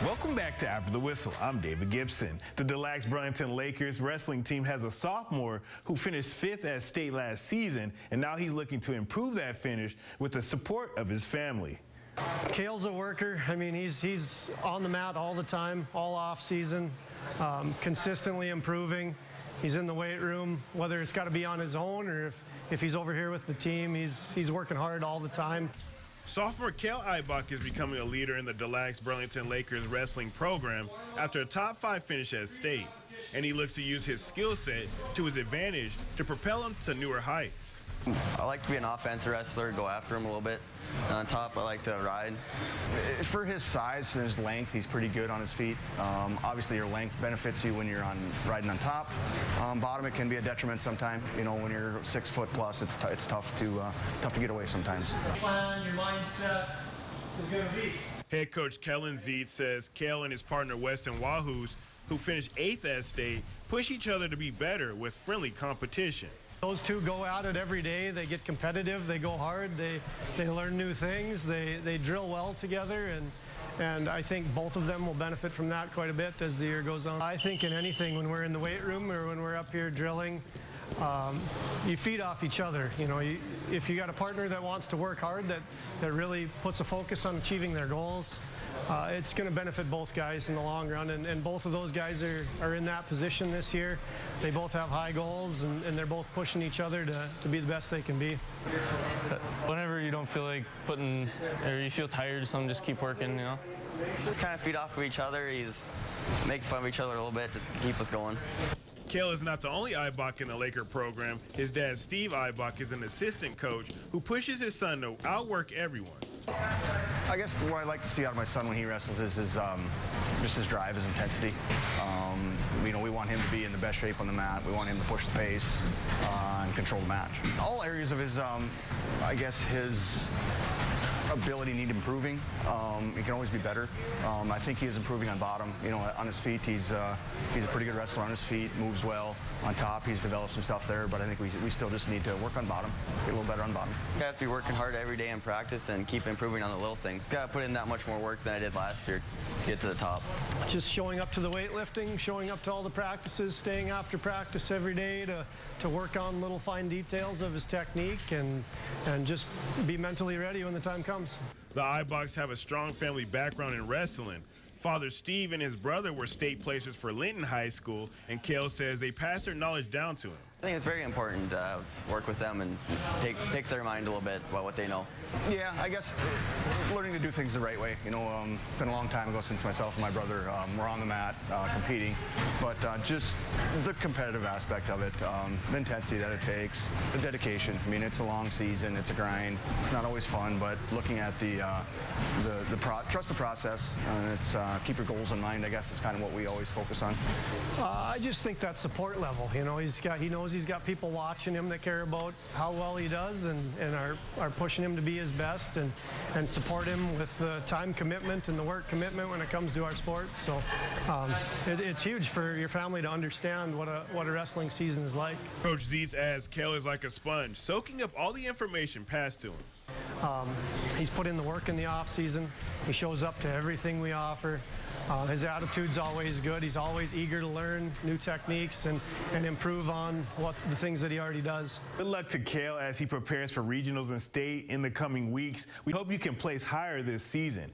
Welcome back to After the Whistle. I'm David Gibson. The Delax Burlington Lakers wrestling team has a sophomore who finished 5th at state last season, and now he's looking to improve that finish with the support of his family. Cale's a worker. I mean, he's on the mat all the time, all off season, consistently improving. He's in the weight room, whether it's got to be on his own or if he's over here with the team, he's working hard all the time. Sophomore Cale Ibach is becoming a leader in the Delax Burlington Lakers wrestling program after a top 5 finish at state, and he looks to use his skill set to his advantage to propel him to newer heights. I like to be an offensive wrestler, go after him a little bit. And on top, I like to ride. For his size and his length, he's pretty good on his feet. Obviously, your length benefits you when you're riding on top. Bottom, it can be a detriment sometimes. You know, when you're 6 foot plus, it's tough to get away sometimes. Plan, your mindset is going to be. Head coach Kellen Zietz says Cale and his partner Weston Wahoos, who finished 8th at state, push each other to be better with friendly competition. Those two go at it every day. They get competitive. They go hard. They learn new things. They drill well together, and I think both of them will benefit from that quite a bit as the year goes on. I think in anything, when we're in the weight room or when we're up here drilling, you feed off each other. You know, if you got a partner that wants to work hard, that really puts a focus on achieving their goals, it's going to benefit both guys in the long run, and both of those guys are in that position this year. They both have high goals, and they're both pushing each other to be the best they can be. Whenever you don't feel like putting, or you feel tired or something, just keep working, you know? Just kind of feed off of each other. He's making fun of each other a little bit, just keep us going. Cale is not the only Ibach in the Laker program. His dad, Steve Ibach, is an assistant coach who pushes his son to outwork everyone. I guess what I like to see out of my son when he wrestles is just his drive, his intensity. You know, we want him to be in the best shape on the mat. We want him to push the pace and control the match. All areas of his, I guess, his ability need improving. He can always be better. I think he is improving on bottom. You know, on his feet, he's a pretty good wrestler on his feet, moves well. On top, he's developed some stuff there, but I think we still just need to work on bottom, get a little better on bottom. I have to be working hard every day in practice and keep improving on the little things. Got to put in that much more work than I did last year to get to the top. Just showing up to the weightlifting, showing up to all the practices, staying after practice every day to work on little fine details of his technique and just be mentally ready when the time comes. The Ibachs have a strong family background in wrestling. Father Steve and his brother were state placers for Linton High School, and Cale says they pass their knowledge down to him. I think it's very important to work with them and pick their mind a little bit about what they know. Yeah, I guess learning to do things the right way. You know, it's been a long time ago since myself and my brother were on the mat competing, but just the competitive aspect of it, the intensity that it takes, the dedication. I mean, it's a long season, it's a grind. It's not always fun, but looking at trust the process, it's keep your goals in mind. I guess is kind of what we always focus on. I just think that support level. You know, he knows he's got people watching him that care about how well he does and are pushing him to be his best and support him with the time commitment and the work commitment when it comes to our sport. So it's huge for your family to understand what a wrestling season is like. Coach Zietz adds Cale is like a sponge, soaking up all the information passed to him. He's put in the work in the off season. He shows up to everything we offer. His attitude's always good. He's always eager to learn new techniques and improve on the things that he already does. Good luck to Cale as he prepares for regionals and state in the coming weeks. We hope you can place higher this season.